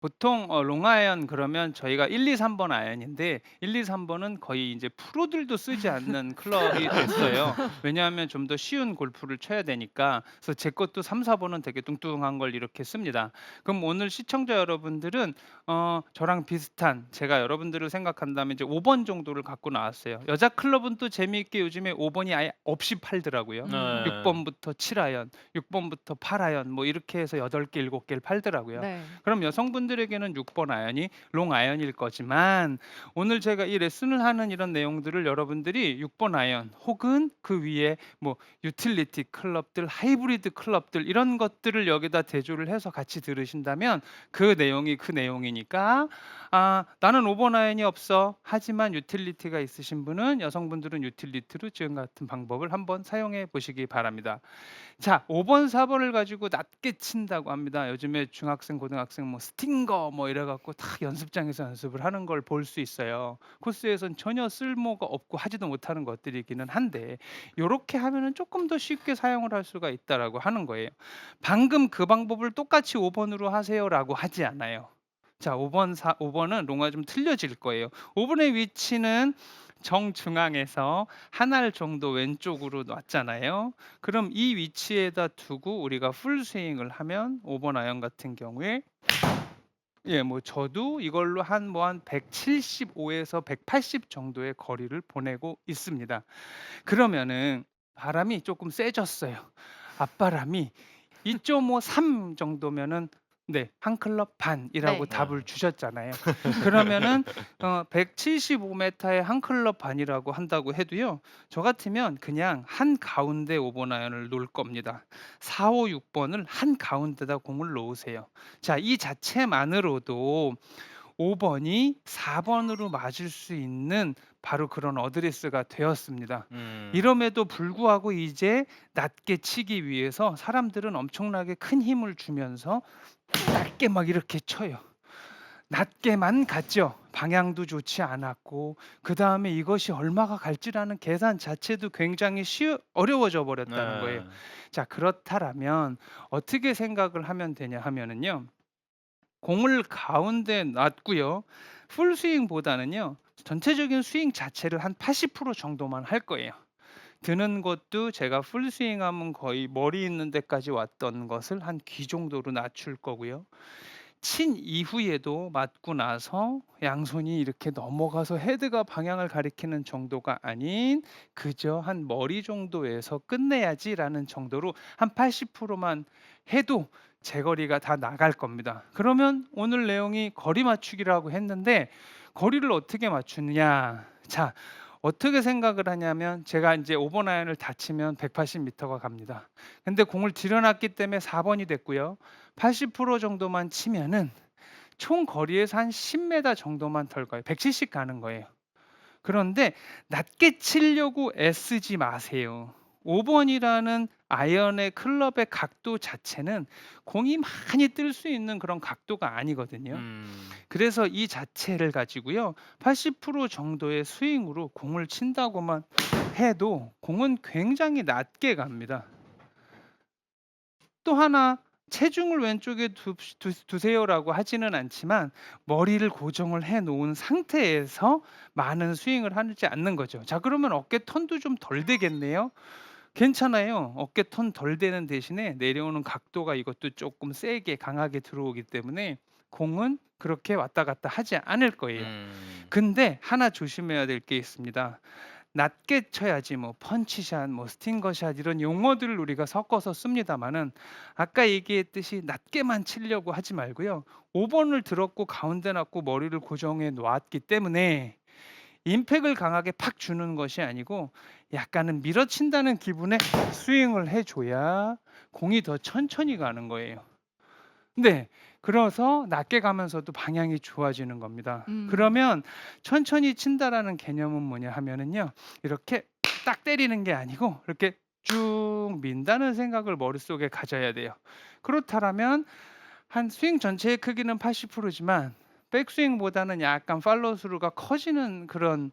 보통 롱아이언 그러면 저희가 1-2-3번 아이언인데 1-2-3 번은 거의 인제 프로들도 쓰지 않는 클럽이 됐어요. 왜냐하면 좀 더 쉬운 골프를 쳐야 되니까. 그래서 제 것도 3-4 번은 되게 뚱뚱한 걸 이렇게 씁니다. 그럼 오늘 시청자 여러분들은 저랑 비슷한, 제가 여러분들을 생각한다면 이제 5번 정도를 갖고 나왔어요. 여자 클럽은 또 재미있게 요즘에 5 번이 아예 없이 팔더라고요. 6 네. 번부터 7 아이언, 6 번부터 8 아이언 뭐 이렇게 해서 8 개, 7 개를 팔더라고요. 네. 그럼 여성분들에게는 6번 아이언이 롱 아이언일 거지만, 오늘 제가 이 레슨을 하는 이런 내용들을 여러분들이 6번 아이언 혹은 그 위에 뭐 유틸리티 클럽들, 하이브리드 클럽들 이런 것들을 여기다 대조를 해서 같이 들으신다면 그 내용이 그 내용이니까 '아 나는 5번 아이언이 없어.' 하지만 유틸리티가 있으신 분은, 여성분들은 유틸리티로 지금 같은 방법을 한번 사용해 보시기 바랍니다. 자, 5 번, 4 번을 가지고 낮게 친다고 합니다. 요즘에 중학생, 고등학생 뭐 스팅거 뭐 이래 갖고 다 연습장에서 연습을 하는 걸 볼 수 있어요. 코스에선 전혀 쓸모가 없고 하지도 못하는 것들이기는 한데, 요렇게 하면은 쪼끔 더 쉽게 사용을 할 수가 있다라고 하는 거예요. 방금 그 방법을 똑같이 5 번으로 하세요라고 하지 않아요. 자, 5 번은 롱아 좀 틀려질 거예요. 5 번의 위치는 정중앙에서 한 알 정도 왼쪽으로 놨잖아요. 그럼 이 위치에다 두고 우리가 풀 스윙을 하면 5번 아이언 같은 경우에, 예 뭐 저도 이걸로 한 175 에서 180 정도의 거리를 보내고 있습니다. 그러면은 바람이 쪼끔 세졌어요. 앞바람이 2.53 정도면은, 네, 한 클럽 반이라고 네. 네. 답을 주셨잖아요. 그러면은 175 미터에 한 클럽 반이라고 한다고 해도요. 저 같으면 그냥 한가운데 5번 아이언을 놓을 겁니다. 4, 5, 6 번을 한가운데다 공을 놓으세요. 자, 이 자체만으로도 5 번이 4 번으로 맞을 수 있는 바로 그런 어드레스가 되었습니다. 음. 이럼에도 불구하고 이제 낮게 치기 위해서 사람들은 엄청나게 큰 힘을 주면서 낮게 막 이렇게 쳐요. 낮게만 갔죠. 방향도 좋지 않았고, 그다음에 이것이 얼마가 갈지라는 계산 자체도 굉장히 어려워져 버렸다는 거예요. 네. 자, 그렇다라면 어떻게 생각을 하면 되냐 하면은요. 공을 가운데 놨고요. 풀 스윙보다는요. 전체적인 스윙 자체를 한 80% 정도만 할 거예요. 드는 것도 제가 풀 스윙하면 거의 머리 있는 데까지 왔던 것을 한 귀 정도로 낮출 거고요. 친 이후에도 맞고 나서 양손이 이렇게 넘어가서 헤드가 방향을 가리키는 정도가 아닌, 그저 한 '머리 정도에서 끝내야지.'라는 정도로 한 80%만 해도 제 거리가 다 나갈 겁니다. 그러면 오늘 내용이 거리 맞추기라고 했는데, 거리를 어떻게 맞추느냐. 자, 어떻게 생각을 하냐면, 제가 인제 5번 아이언을 다 치면 180 미터가 갑니다. 근데 공을 들여 놨기 때문에 4 번이 됐고요. 80% 정도만 치면은 총 거리에서 한 10 미터 정도만 덜 가요. 170 가는 거예요. 그런데 낮게 치려고 애쓰지 마세요. 5 번이라는 아이언의 클럽의 각도 자체는 공이 많이 뜰 수 있는 그런 각도가 아니거든요. 음. 그래서 이 자체를 가지고요. 80% 정도의 스윙으로 공을 친다고만 해도 공은 굉장히 낮게 갑니다. 또 하나, 체중을 왼쪽에 두세요라고 하지는 않지만 머리를 고정을 해 놓은 상태에서 많은 스윙을 하지 않는 거죠. 자, 그러면 어깨 턴도 좀 덜 되겠네요. 괜찮아요. 어깨 턴 덜 되는 대신에 내려오는 각도가 이것도 쪼끔 세게 강하게 들어오기 때문에 공은 그렇게 왔다 갔다 하지 않을 거예요. 음. 근데 하나 조심해야 될 게 있습니다. 낮게 쳐야지 뭐 펀치샷, 뭐 스팅거샷 이런 용어들을 우리가 섞어서 씁니다마는, 아까 얘기했듯이 낮게만 치려고 하지 말고요. 5 번을 들었고 가운데 놨고 머리를 고정해 놓았기 때문에 임팩을 강하게 팍 주는 것이 아니고 약간은 밀어친다는 기분의 스윙을 해 줘야 공이 더 천천히 가는 거예요. 네. 그래서 낮게 가면서도 방향이 좋아지는 겁니다. 음. 그러면 천천히 친다라는 개념은 뭐냐 하면은요. 이렇게 딱 때리는 게 아니고 이렇게 쭉 민다는 생각을 머릿속에 가져야 돼요. 그렇다라면 한 스윙 전체의 크기는 80% 지만 백스윙보다는 약간 팔로우 스루가 커지는 그런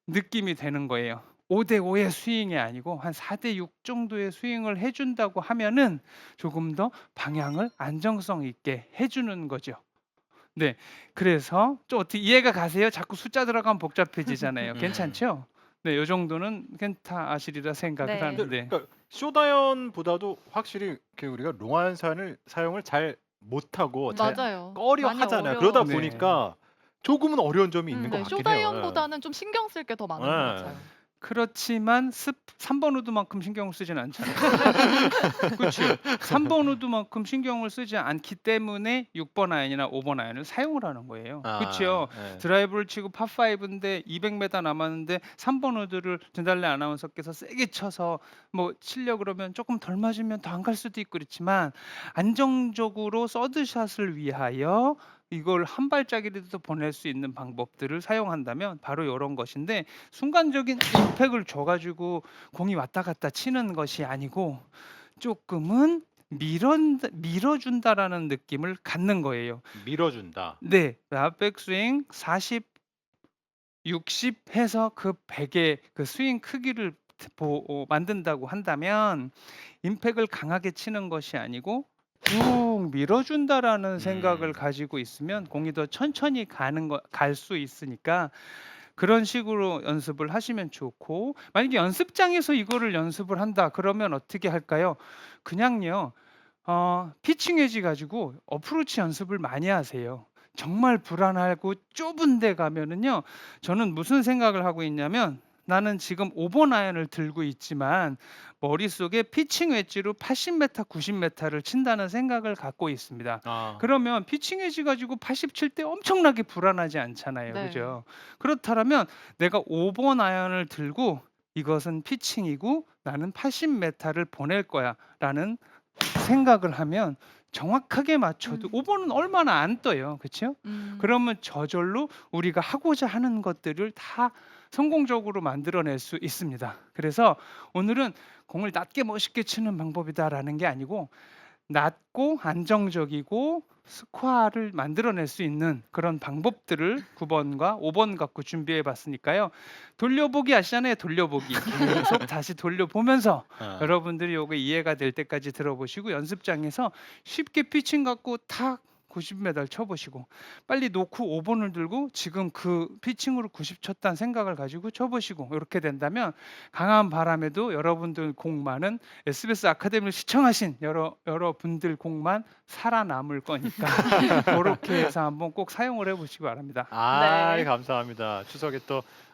느낌이 되는 거예요. 5대 5의 스윙이 아니고 한 4대 6 정도의 스윙을 해 준다고 하면은 조금 더 방향을 안정성 있게 해 주는 거죠. 네. 그래서 좀 어떻게 이해가 가세요? 자꾸 숫자 들어가면 복잡해지잖아요. 음. 괜찮죠? 네. 요 정도는 괜찮으시리라 생각을 근데 네. 하는데 그러니까 쇼다이언보다도 확실히 그 우리가 롱아연산을 사용을 잘 못하고 잘 맞아요. 많이 꺼려하잖아요. 그러다 네. 보니까 조금은 어려운 점이 있는 것 네. 같긴 해요. 쇼다이언보다는 좀 신경 쓸 게 더 예. 많은 것 예. 같아요. 그렇지만 습 3번 우드만큼 신경을 쓰진 않잖아요. 그치요. 3번 우드만큼 신경을 쓰지 않기 때문에 6번 아이언이나 5번 아이언을 사용을 하는 거예요. 아 그치요. 예. 드라이브를 치고 파5 인데 200 m 남았는데 3번 우드를 진달래 아나운서께서 세게 쳐서 뭐 치려 그러면 쪼끔 덜 맞으면 더 안 갈 수도 있고 그렇지만 안정적으로 서드샷을 위하여 이걸 한 발짝이라도 보낼 수 있는 방법들을 사용한다면 바로 요런 것인데 순간적인 임팩을 줘 가지고 공이 왔다 갔다 치는 것이 아니고 쪼끔은 밀어 준다라는 느낌을 갖는 거예요. 밀어준다. 네. 백스윙 40, 60 해서 그 100의 그 스윙 크기를 만든다고 한다면 임팩을 강하게 치는 것이 아니고 쭉 밀어 준다라는 생각을 음. 가지고 있으면 공이 더 천천히 갈 수 있으니까 그런 식으로 연습을 하시면 좋고 만약에 연습장에서 이거를 연습을 한다 그러면 어떻게 할까요? 그냥요. 피칭 웨지 가지고 어프로치 연습을 많이 하세요. 정말 불안하고 좁은 데 가면은요. 저는 무슨 생각을 하고 있냐면 '나는 지금 5번 아이언을 들고 있지만 머릿속에 피칭 웨지로 80 m, 90 m를 친다는 생각을 갖고 있습니다.' 아. 그러면 피칭 웨지 가지고 80 칠 때 엄청나게 불안하지 않잖아요. 네. 그죠? 그렇다면 내가 5번 아이언을 들고 '이것은 피칭이고 나는 80 m를 보낼 거야.'라는 생각을 하면 정확하게 맞춰도 음. 5 번은 얼마나 안 떠요. 그쵸? 음. 그러면 저절로 우리가 하고자 하는 것들을 다 성공적으로 만들어낼 수 있습니다. 그래서 오늘은 '공을 낮게 멋있게 치는 방법이다.'라는 게 아니고 낮고 안정적이고 스코어를 만들어낼 수 있는 그런 방법들을 9 번과 5번 갖고 준비해 봤으니까요. 돌려보기 아시잖아요, 돌려보기. 계속 다시 돌려보면서 어. 여러분들이 요게 이해가 될 때까지 들어보시고 연습장에서 쉽게 피칭 갖고 탁 90 m 쳐 보시고 빨리 놓고 5 번을 들고 지금 그 피칭으로 90 쳤다는 생각을 가지고 쳐 보시고 요렇게 된다면 강한 바람에도 여러분들 공만은 SBS 아카데미를 시청하신 여러분들 공만 살아남을 거니까 고렇게 해서 한번 꼭 사용을 해 보시기 바랍니다. 아이 네. 감사합니다. 추석에 또